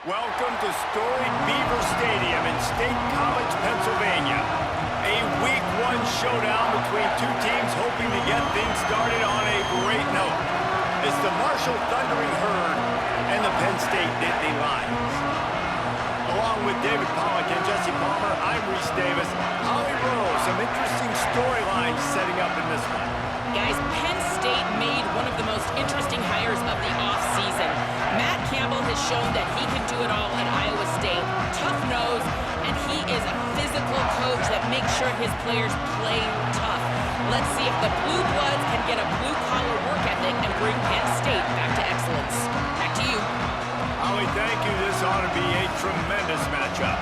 Welcome to storied Beaver Stadium in State College, Pennsylvania. A Week 1 showdown between two teams hoping to get things started on a great note. It's the Marshall Thundering Herd and the Penn State Nittany Lions. Along with David Pollack and Jesse Palmer, I'm Reese Davis. Holly Rowe, some interesting storylines setting up in this one. Guys, Penn State made one of the most interesting hires of the offseason. Matt Campbell has shown that he can do it all at Iowa State. Tough nose, and he is a physical coach that makes sure his players play tough. Let's see if the Blue Bloods can get a blue-collar work ethic and bring Penn State back to excellence. Back to you. Holly, thank you. This ought to be a tremendous matchup.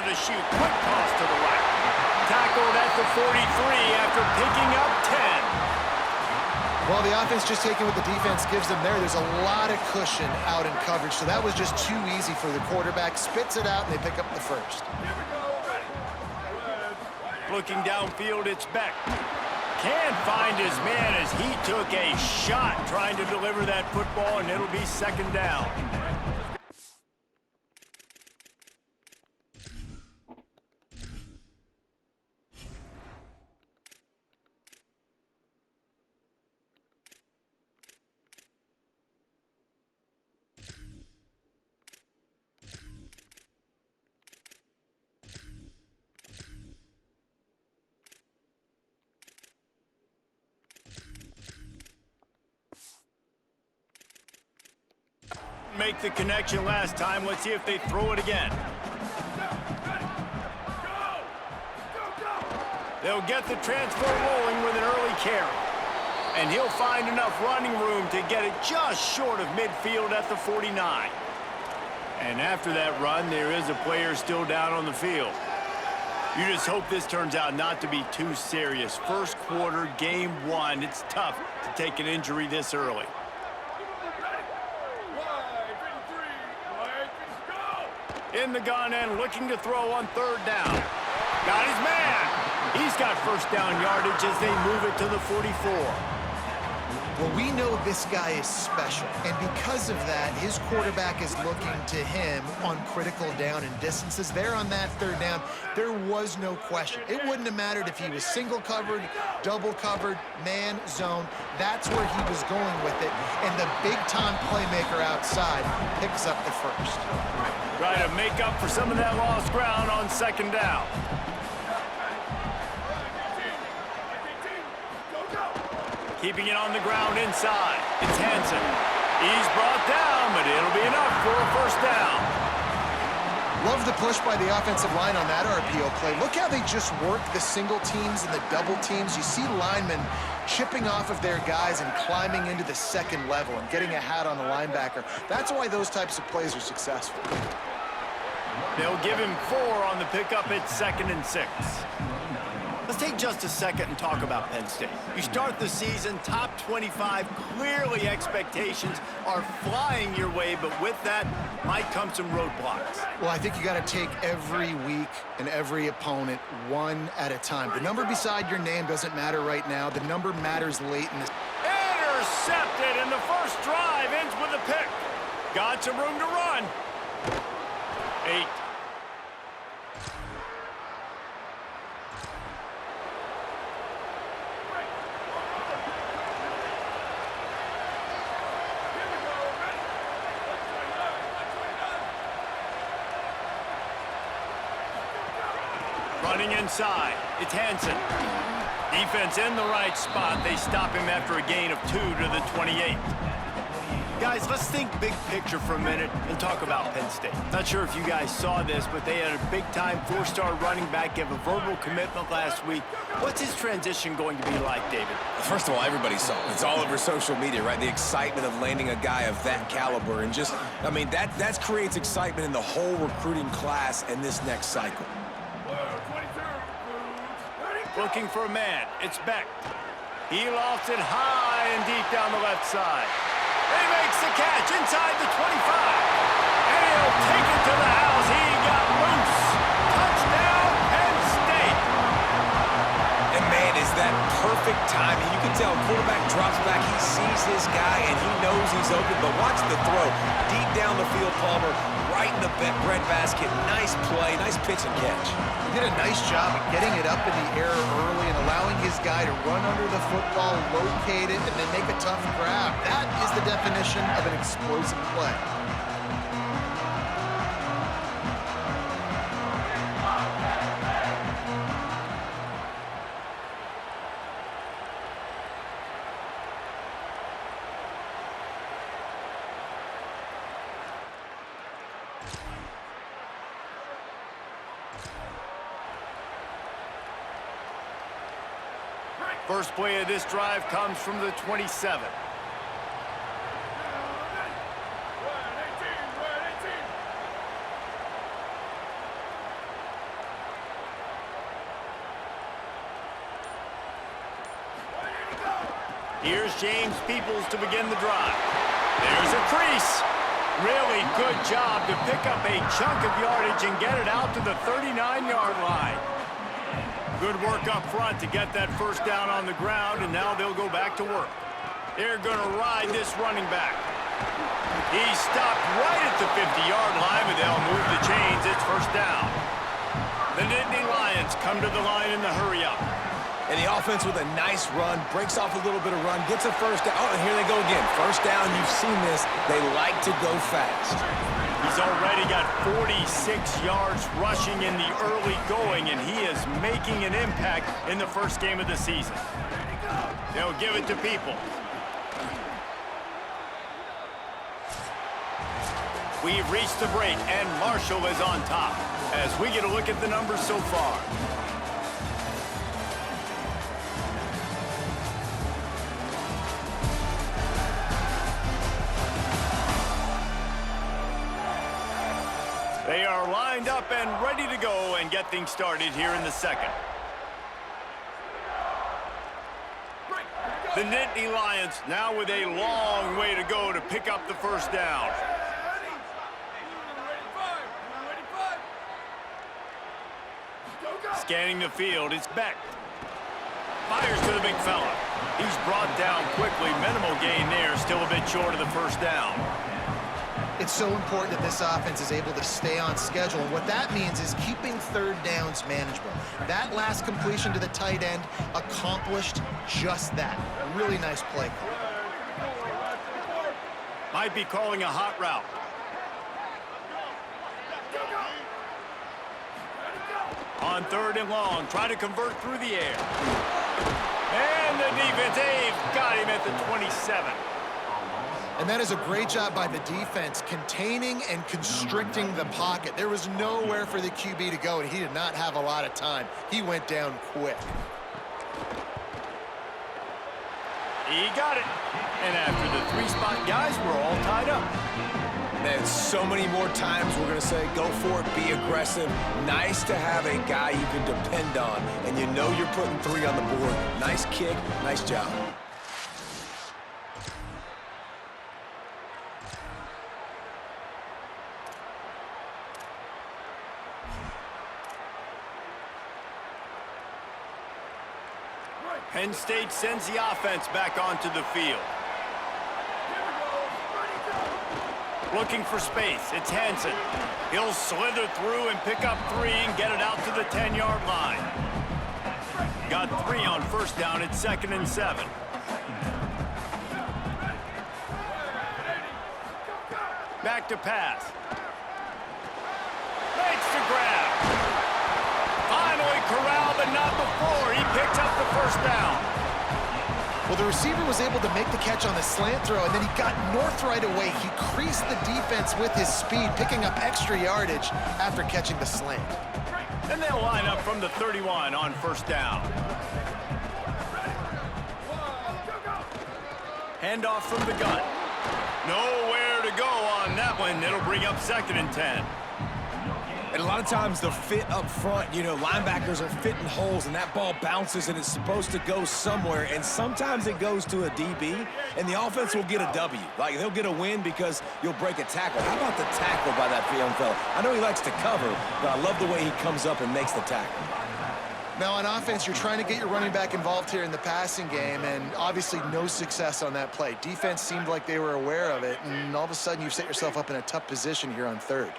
To shoot, quick toss to the right. Tackled at the 43 after picking up 10. Well, the offense just taking what the defense gives them there's a lot of cushion out in coverage, so that was just too easy for the quarterback. Spits it out, and they pick up the first. Looking downfield, it's Beck. Can't find his man as he took a shot trying to deliver that football, and it'll be second down. Make the connection last time. Let's see if they throw it again. They'll get the transfer rolling with an early carry. And he'll find enough running room to get it just short of midfield at the 49. And after that run, there is a player still down on the field. You just hope this turns out not to be too serious. First quarter, game 1. It's tough to take an injury this early. In the gun and looking to throw on third down. Got his man. He's got first down yardage as they move it to the 44. Well, we know this guy is special, and because of that, his quarterback is looking to him on critical down and distances. There on that third down, there was no question. It wouldn't have mattered if he was single covered, double covered, man, zone. That's where he was going with it, and the big-time playmaker outside picks up the first. Try to make up for some of that lost ground on second down. Keeping it on the ground inside. It's Hansen. He's brought down, but it'll be enough for a first down. Love the push by the offensive line on that RPO play. Look how they just work the single teams and the double teams. You see linemen chipping off of their guys and climbing into the second level and getting a hat on the linebacker. That's why those types of plays are successful. They'll give him 4 on the pickup at 2nd and 6. Let's take just a second and talk about Penn State. You start the season top 25. Clearly expectations are flying your way, but with that might come some roadblocks. Well, I think you got to take every week and every opponent one at a time. The number beside your name doesn't matter right now. The number matters late in the... Intercepted, and the first drive ends with a pick. Got some room to run. 8. Running inside, it's Hansen. Defense in the right spot. They stop him after a gain of 2 to the 28. Guys, let's think big picture for a minute and talk about Penn State. Not sure if you guys saw this, but they had a big-time four-star running back give a verbal commitment last week. What's his transition going to be like, David? First of all, everybody saw it. It's all over social media, right? The excitement of landing a guy of that caliber. And just, I mean, that creates excitement in the whole recruiting class in this next cycle. Looking for a man. It's Beck. He lofts it high and deep down the left side. And he makes the catch inside the 25. And he'll take it to the house. He got loose. Touchdown, Penn State. And man, is that perfect timing. You can tell quarterback drops back. He sees his guy, and he knows he's open. But watch the throw. Deep down the field, Palmer, right in the breadbasket. Nice play, nice pitch and catch. He did a nice job of getting it up in the air early and allowing his guy to run under the football, locate it, and then make a tough grab. That is the definition of an explosive play. First play of this drive comes from the 27. Here's James Peoples to begin the drive. There's a crease. Really good job to pick up a chunk of yardage and get it out to the 39-yard line. Good work up front to get that first down on the ground, and now they'll go back to work. They're going to ride this running back. He stopped right at the 50-yard line, but they'll move the chains. It's first down. The Nittany Lions come to the line in the hurry-up. And the offense with a nice run, breaks off a little bit of run, gets a first down. Oh, and here they go again. First down, you've seen this. They like to go fast. He's already got 46 yards rushing in the early going, and he is making an impact in the first game of the season. They'll give it to People. We've reached the break, and Marshall is on top as we get a look at the numbers so far. They are lined up and ready to go and get things started here in the second. The Nittany Lions now with a long way to go to pick up the first down. Scanning the field, it's Beck. Fires to the big fella. He's brought down quickly. Minimal gain there, still a bit short of the first down. It's so important that this offense is able to stay on schedule. And what that means is keeping third downs manageable. That last completion to the tight end accomplished just that. A really nice play. Might be calling a hot route. On third and long, try to convert through the air. And the defense, they've got him at the 27. And that is a great job by the defense, containing and constricting the pocket. There was nowhere for the QB to go, and he did not have a lot of time. He went down quick. He got it. And after the three-spot guys, we're all tied up. Man, so many more times we're going to say, go for it, be aggressive. Nice to have a guy you can depend on, and you know you're putting three on the board. Nice kick, nice job. Penn State sends the offense back onto the field. Looking for space, it's Hansen. He'll slither through and pick up three and get it out to the 10-yard line. Got three on first down at 2nd and 7. Back to pass. Makes the grab. Finally corralled, but not before. He picks up the first down. Well, the receiver was able to make the catch on the slant throw, and then he got north right away. He creased the defense with his speed, picking up extra yardage after catching the slant. And they'll line up from the 31 on first down. Handoff from the gun. Nowhere to go on that one. It'll bring up 2nd and 10. And a lot of times the fit up front, you know, linebackers are fitting holes and that ball bounces and it's supposed to go somewhere. And sometimes it goes to a DB and the offense will get a W. Like they'll get a win because you'll break a tackle. How about the tackle by that young fella? I know he likes to cover, but I love the way he comes up and makes the tackle. Now on offense, you're trying to get your running back involved here in the passing game, and obviously no success on that play. Defense seemed like they were aware of it, and all of a sudden you've set yourself up in a tough position here on 3rd.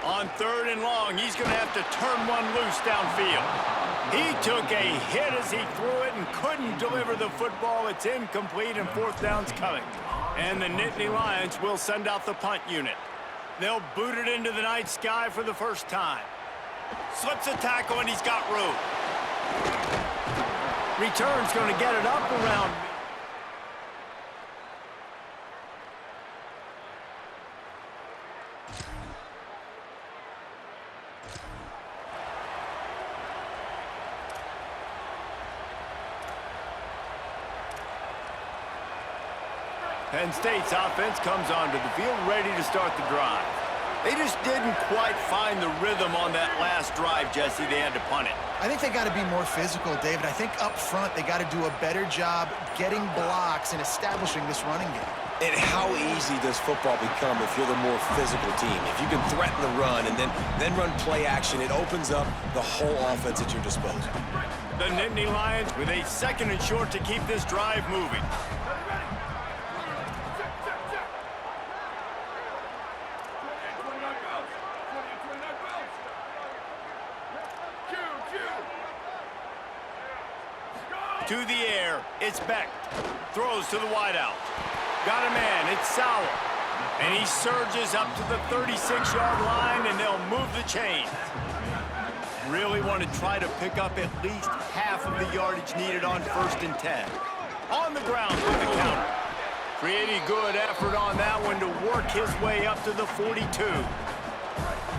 On 3rd and long, he's going to have to turn one loose downfield. He took a hit as he threw it and couldn't deliver the football. It's incomplete, and 4th down's coming. And the Nittany Lions will send out the punt unit. They'll boot it into the night sky for the first time. Slips a tackle, and he's got room. Return's going to get it up around. Penn State's offense comes onto the field ready to start the drive. They just didn't quite find the rhythm on that last drive, Jesse. They had to punt it. I think they got to be more physical, David. I think up front they got to do a better job getting blocks and establishing this running game. And how easy does football become if you're the more physical team? If you can threaten the run and then run play action, it opens up the whole offense at your disposal. The Nittany Lions with a 2nd and short to keep this drive moving. To the air, it's Beck. Throws to the wideout. Got a man, it's Sauer. And he surges up to the 36-yard line, and they'll move the chains. Really want to try to pick up at least half of the yardage needed on 1st and 10. On the ground with the counter. Pretty good effort on that one to work his way up to the 42.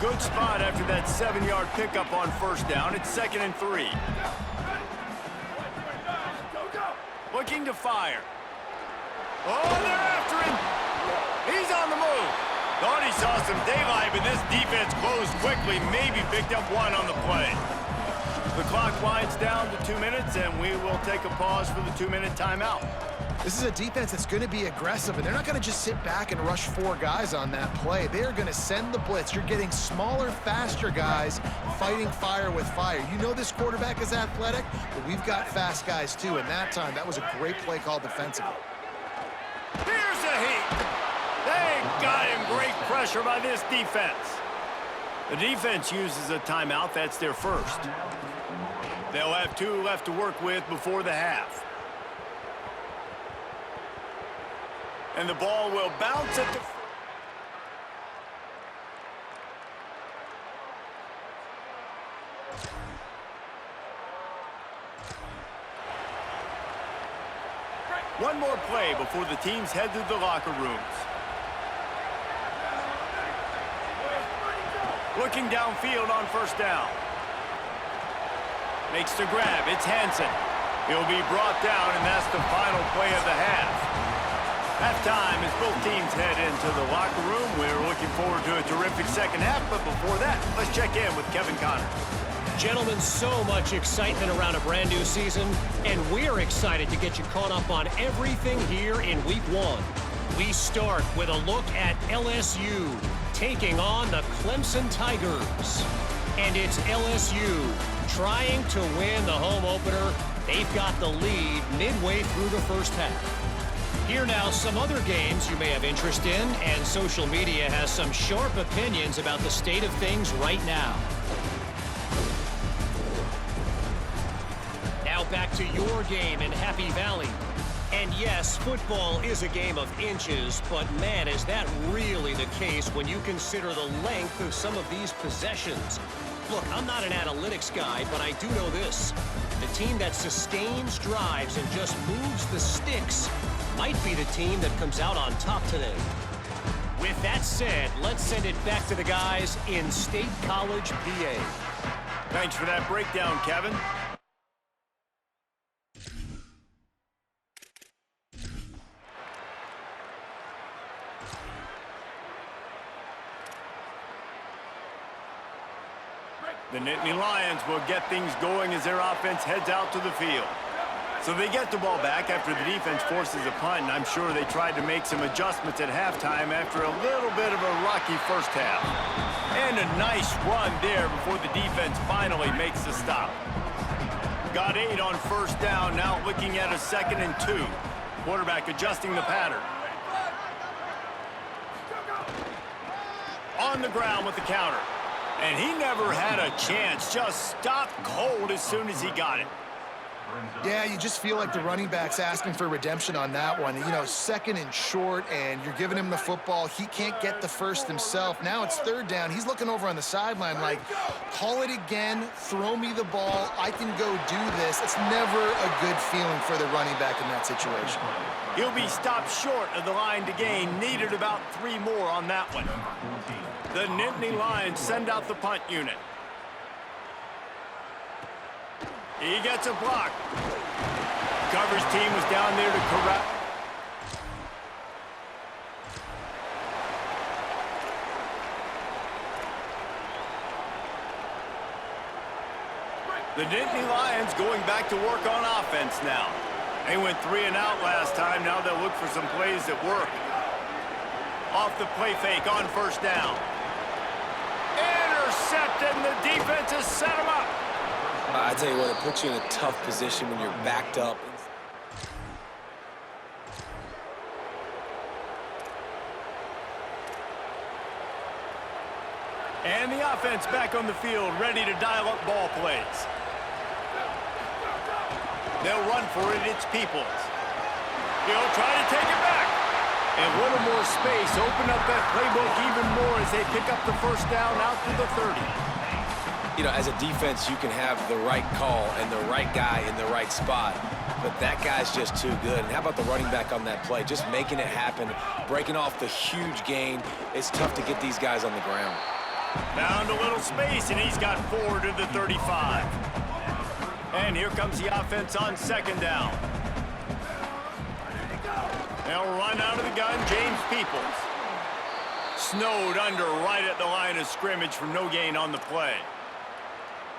Good spot after that 7-yard pickup on 1st down. It's 2nd and 3. Looking to fire. Oh, they're after him. He's on the move. Thought he saw some daylight, but this defense closed quickly. Maybe picked up one on the play. The clock winds down to 2 minutes, and we will take a pause for the 2-minute timeout. This is a defense that's going to be aggressive, and they're not going to just sit back and rush 4 guys on that play. They are going to send the blitz. You're getting smaller, faster guys fighting fire with fire. You know this quarterback is athletic, but we've got fast guys too. And that time, that was a great play call defensively. Here's a heat. They got him. Great pressure by this defense. The defense uses a timeout. That's their first. They'll have 2 left to work with before the half. And the ball will bounce at the... One more play before the teams head to the locker rooms. Looking downfield on 1st down. Makes the grab. It's Hansen. He'll be brought down, and that's the final play of the half. Halftime as both teams head into the locker room. We're looking forward to a terrific second half, but before that, let's check in with Kevin Connors. Gentlemen, so much excitement around a brand new season, and we're excited to get you caught up on everything here in Week 1. We start with a look at LSU taking on the Clemson Tigers. And it's LSU trying to win the home opener. They've got the lead midway through the first half. Here now, some other games you may have interest in, and social media has some sharp opinions about the state of things right now. Now back to your game in Happy Valley. And yes, football is a game of inches, but man, is that really the case when you consider the length of some of these possessions. Look, I'm not an analytics guy, but I do know this. The team that sustains drives and just moves the sticks might be the team that comes out on top today. With that said, let's send it back to the guys in State College, PA. Thanks for that breakdown, Kevin. The Nittany Lions will get things going as their offense heads out to the field. So they get the ball back after the defense forces a punt, and I'm sure they tried to make some adjustments at halftime after a little bit of a rocky first half. And a nice run there before the defense finally makes the stop. Got 8 on first down, now looking at a 2nd and 2. Quarterback adjusting the pattern. On the ground with the counter. And he never had a chance, just stopped cold as soon as he got it. Yeah, you just feel like the running back's asking for redemption on that one. You know, 2nd and short, and you're giving him the football. He can't get the first himself. Now it's 3rd down. He's looking over on the sideline like, call it again, throw me the ball, I can go do this. It's never a good feeling for the running back in that situation. He'll be stopped short of the line to gain. Needed about 3 more on that one. The Nittany Lions send out the punt unit. He gets a block. Coverage team was down there to correct. The Nittany Lions going back to work on offense now. They went 3 and out last time. Now they'll look for some plays that work. Off the play fake on first down. Intercepted, and the defense has set him up. I tell you what, it puts you in a tough position when you're backed up. And the offense back on the field, ready to dial up ball plays. They'll run for it, it's Peoples. He'll try to take it back. And a little more space, open up that playbook even more as they pick up the first down out to the 30. You know, as a defense, you can have the right call and the right guy in the right spot, but that guy's just too good. And how about the running back on that play? Just making it happen, breaking off the huge gain. It's tough to get these guys on the ground. Found a little space, and he's got 4 to the 35. And here comes the offense on 2nd down. They'll run out of the gun, James Peoples. Snowed under right at the line of scrimmage for no gain on the play.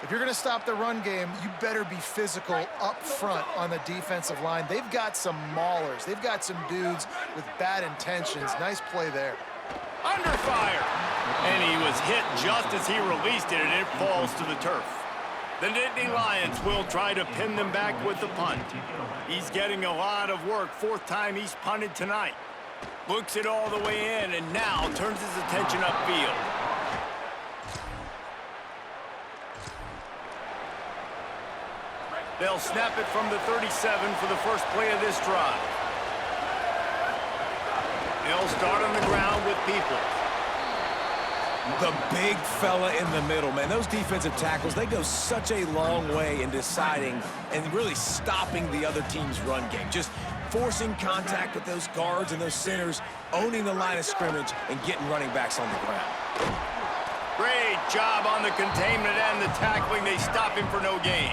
If you're going to stop the run game, you better be physical up front on the defensive line. They've got some maulers. They've got some dudes with bad intentions. Nice play there. Under fire. And he was hit just as he released it, and it falls to the turf. The Nittany Lions will try to pin them back with the punt. He's getting a lot of work. 4th time he's punted tonight. Looks it all the way in, and now turns his attention upfield. They'll snap it from the 37 for the first play of this drive. They'll start on the ground with Peoples. The big fella in the middle, man. Those defensive tackles, they go such a long way in deciding and really stopping the other team's run game. Just forcing contact with those guards and those centers, owning the line of scrimmage, and getting running backs on the ground. Great job on the containment and the tackling. They stop him for no gain.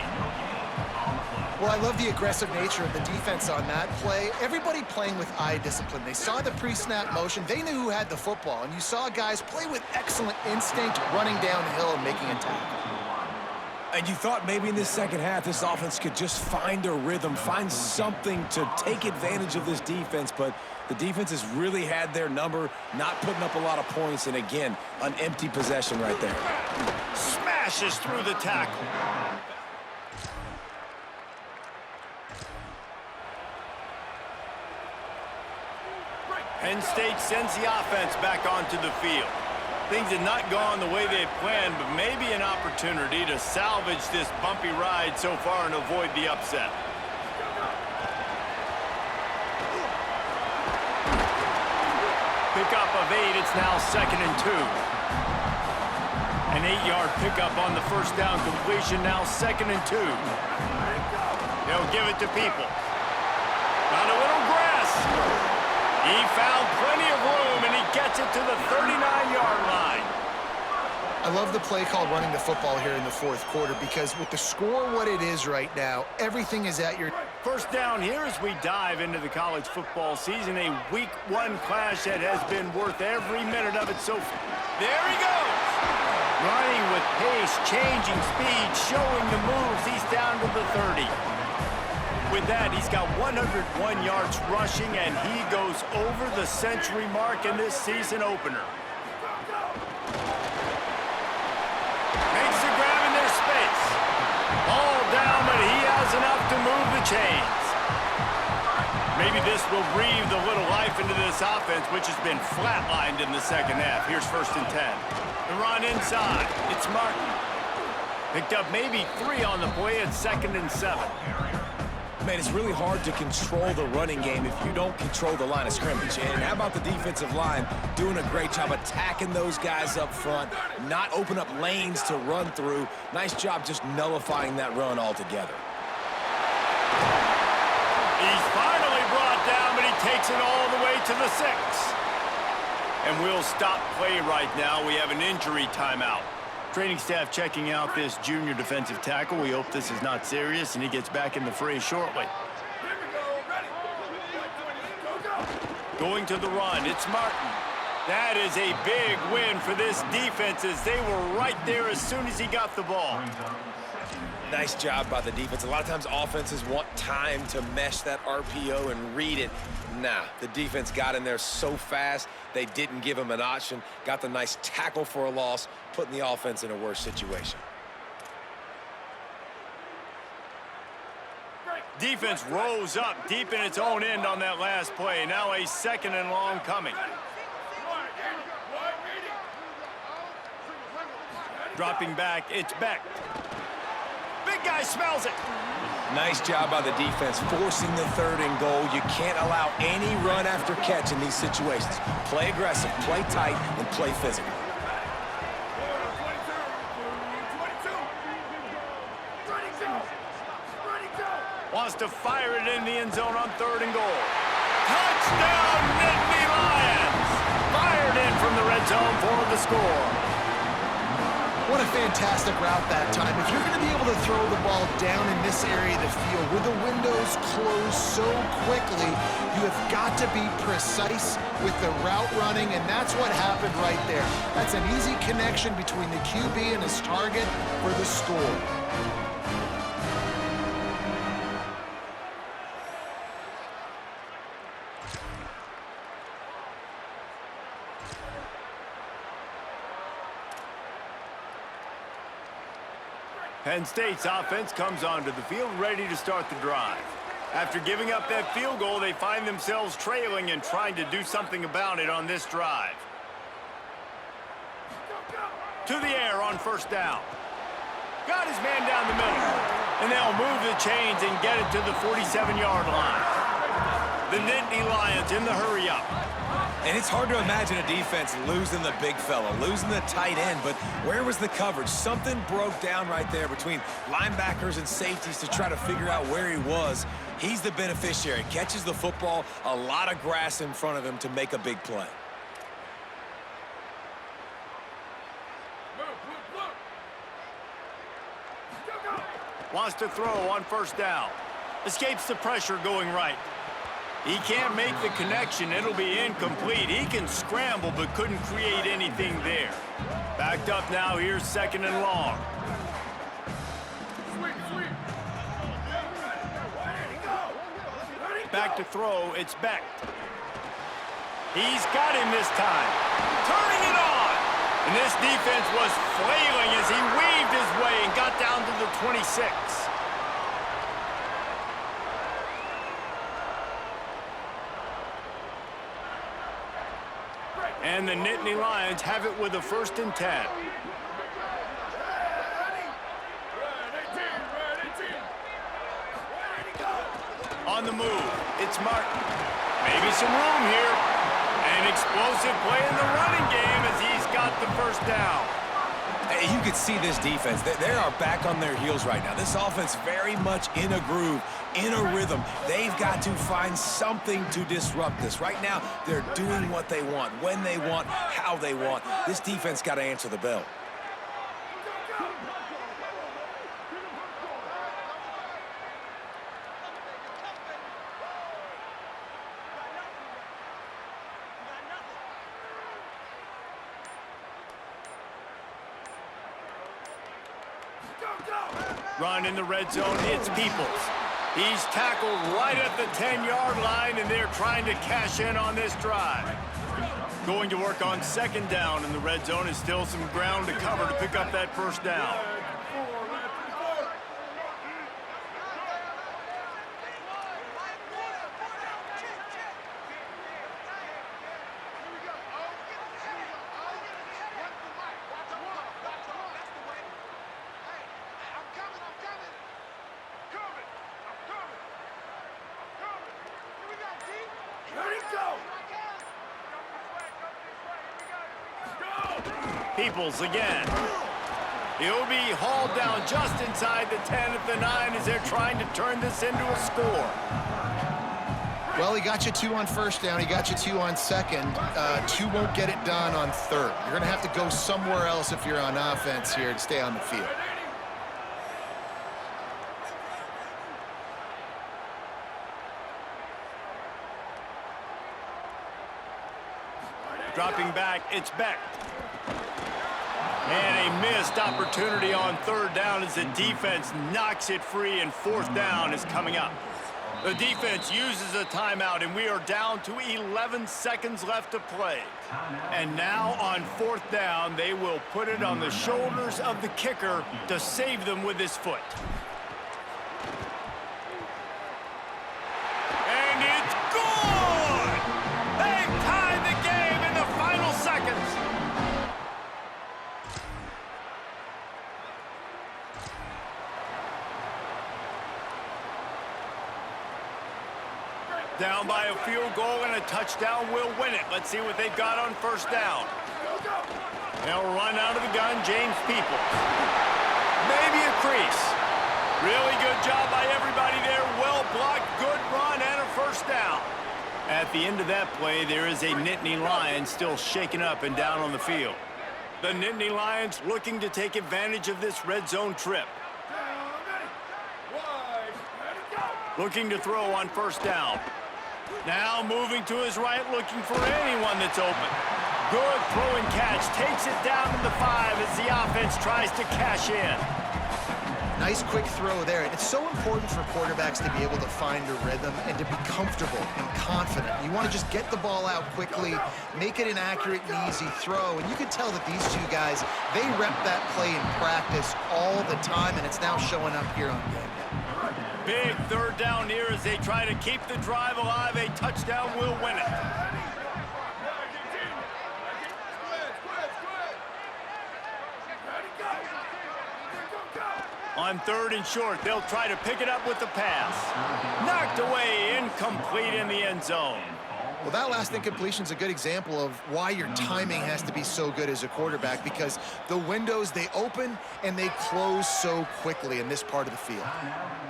Well, I love the aggressive nature of the defense on that play. Everybody playing with eye discipline. They saw the pre-snap motion. They knew who had the football. And you saw guys play with excellent instinct, running downhill and making a tackle. And you thought maybe in this second half, this offense could just find a rhythm, find something to take advantage of this defense. But the defense has really had their number, not putting up a lot of points. And again, an empty possession right there. Smashes through the tackle. Penn State sends the offense back onto the field. Things had not gone the way they had planned, but maybe an opportunity to salvage this bumpy ride so far and avoid the upset. Pick up of 8, it's now 2nd and 2. And An 8-yard pickup on the first down completion, now 2nd and 2. They'll give it to People. Got a little grass. He found plenty of room, and he gets it to the 39-yard line. I love the play call running the football here in the fourth quarter because with the score what it is right now, everything is at your... First down here as we dive into the college football season, a Week 1 clash that has been worth every minute of it so far. There he goes! Running with pace, changing speed, showing the moves. He's down to the 30. With that, he's got 101 yards rushing, and he goes over the century mark in this season opener. Makes the grab in their space. All down, but he has enough to move the chains. Maybe this will breathe a little life into this offense, which has been flatlined in the second half. Here's 1st and 10. The run inside. It's Martin. Picked up maybe 3 on the play at 2nd and 7. Man, it's really hard to control the running game if you don't control the line of scrimmage. And how about the defensive line doing a great job attacking those guys up front, not open up lanes to run through. Nice job just nullifying that run altogether. He's finally brought down, but he takes it all the way to the 6. And we'll stop play right now. We have an injury timeout. Training staff checking out this junior defensive tackle. We hope this is not serious, and he gets back in the fray shortly. Going to the run, it's Martin. That is a big win for this defense as they were right there as soon as he got the ball. Nice job by the defense. A lot of times offenses want time to mesh that RPO and read it. Nah, the defense got in there so fast, they didn't give him an option. Got the nice tackle for a loss, putting the offense in a worse situation. Defense rose up deep in its own end on that last play. Now a 2nd and long coming. Dropping back, it's Beck. Big guy smells it. Nice job by the defense, forcing the 3rd and goal. You can't allow any run after catch in these situations. Play aggressive, play tight, and play physical. Wants to fire it in the end zone on 3rd and goal. Touchdown, Nittany Lions! Fired in from the red zone for the score. What a fantastic route that time. If you're going to be able to throw the ball down in this area of the field where the windows close so quickly, you have got to be precise with the route running, and that's what happened right there. That's an easy connection between the QB and his target for the score. Penn State's offense comes onto the field ready to start the drive. After giving up that field goal, they find themselves trailing and trying to do something about it on this drive. To the air on 1st down. Got his man down the middle. And they'll move the chains and get it to the 47-yard line. The Nittany Lions in the hurry-up. And it's hard to imagine a defense losing the big fella, losing the tight end, but where was the coverage? Something broke down right there between linebackers and safeties to try to figure out where he was. He's the beneficiary, catches the football, a lot of grass in front of him to make a big play. Wants to throw on 1st down. Escapes the pressure going right. He can't make the connection. It'll be incomplete. He can scramble, but couldn't create anything there. Backed up now. Here's 2nd and long. Back to throw. It's Beck. He's got him this time. Turning it on. And this defense was flailing as he weaved his way and got down to the 26. And the Nittany Lions have it with a 1st and 10. On the move, it's Martin. Maybe some room here. An explosive play in the running game as he's got the 1st down. You could see this defense. They are back on their heels right now. This offense very much in a groove, in a rhythm. They've got to find something to disrupt this. Right now, they're doing what they want, when they want, how they want. This defense got to answer the bell. Run in the red zone, it's Peoples. He's tackled right at the 10-yard line, and they're trying to cash in on this drive. Going to work on second down in the red zone is still some ground to cover to pick up that first down. Peoples again. He'll be hauled down just inside the 10 at the 9 as they're trying to turn this into a score. Well, he got you 2 on first down. He got you 2 on second. 2 won't get it done on third. You're going to have to go somewhere else if you're on offense here to stay on the field. Dropping back, it's Beck. And a missed opportunity on third down as the defense knocks it free, and fourth down is coming up. The defense uses a timeout, and we are down to 11 seconds left to play. And now on fourth down, they will put it on the shoulders of the kicker to save them with his foot. And it's good! They've tied the game in the final seconds. Down by a field goal and a touchdown will win it. Let's see what they've got on first down. They'll run out of the gun, James Peoples. Maybe a crease. Really good job by everybody there. Well blocked, good run, and a first down. At the end of that play, there is a Nittany Lions still shaken up and down on the field. The Nittany Lions looking to take advantage of this red zone trip. Looking to throw on first down. Now moving to his right, looking for anyone that's open. Good throw and catch. Takes it down to the 5 as the offense tries to cash in. Nice quick throw there. It's so important for quarterbacks to be able to find a rhythm and to be comfortable and confident. You want to just get the ball out quickly, make it an accurate and easy throw. And you can tell that these two guys, they rep that play in practice all the time, and it's now showing up here on game day. Big third down here as they try to keep the drive alive. A touchdown will win it. On third and short, they'll try to pick it up with the pass. Knocked away, incomplete in the end zone. Well, that last incompletion is a good example of why your timing has to be so good as a quarterback, because the windows, they open and they close so quickly in this part of the field.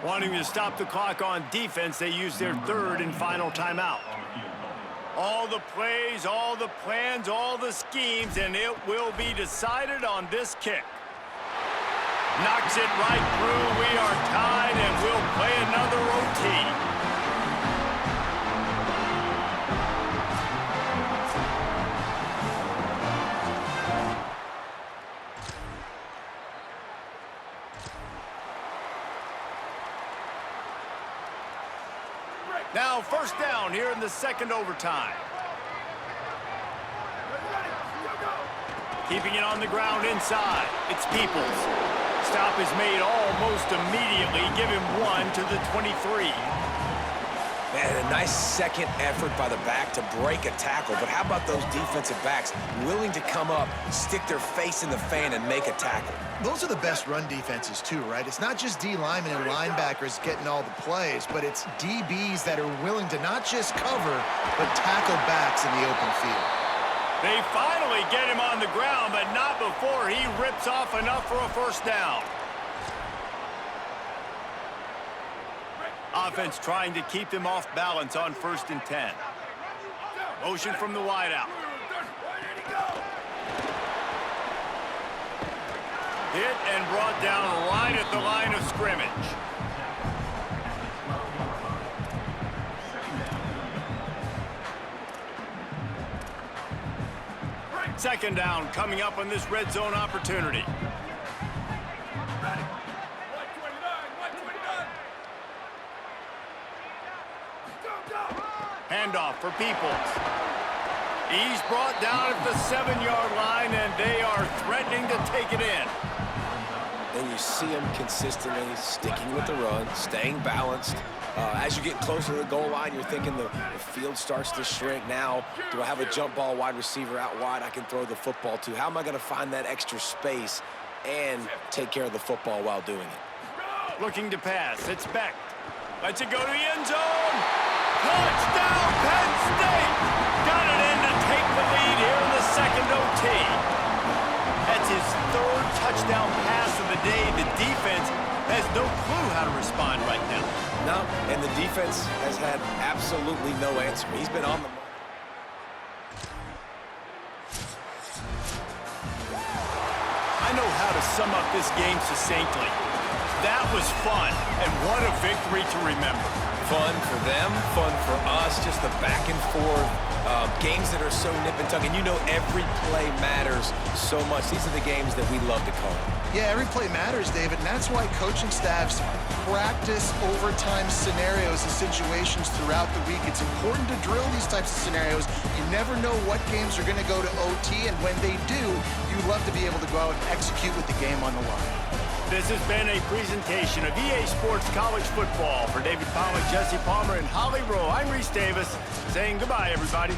Wanting to stop the clock on defense, they use their third and final timeout. All the plays, all the plans, all the schemes, and it will be decided on this kick. Knocks it right through. We are tied, and we'll play another OT. Now first down here in the second overtime. Keeping it on the ground inside. It's Peoples. Stop is made almost immediately. Give him 1 to the 23. Man, a nice second effort by the back to break a tackle. But how about those defensive backs willing to come up, stick their face in the fan, and make a tackle? Those are the best run defenses too, right? It's not just D linemen and linebackers getting all the plays, but it's DBs that are willing to not just cover, but tackle backs in the open field. They finally get him on the ground, but not before he rips off enough for a first down. Offense trying to keep them off balance on 1st and 10. Motion from the wideout. Hit and brought down right at the line of scrimmage. Second down coming up on this red zone opportunity. Handoff for Peoples. He's brought down at the 7-yard line, and they are threatening to take it in. Then you see him consistently sticking with the run, staying balanced. As you get closer to the goal line, you're thinking the field starts to shrink. Now, do I have a jump ball wide receiver out wide I can throw the football to? How am I going to find that extra space and take care of the football while doing it? Looking to pass. It's Beck. Lets it go to the end zone. Touchdown, Penn State! Got it in to take the lead here in the second OT. That's his 3rd touchdown pass of the day. The defense has no clue how to respond right now. No, and the defense has had absolutely no answer. He's been on the mark. I know how to sum up this game succinctly. That was fun, and what a victory to remember. Fun for them, fun for us, just the back and forth. Games that are so nip and tuck, and you know every play matters so much. These are the games that we love to call. Yeah, every play matters, David, and that's why coaching staffs practice overtime scenarios and situations throughout the week. It's important to drill these types of scenarios. You never know what games are going to go to OT, and when they do, you love to be able to go out and execute with the game on the line. This has been a presentation of EA Sports College Football. For David Pollack, Jesse Palmer, and Holly Rowe, I'm Reese Davis saying goodbye, everybody.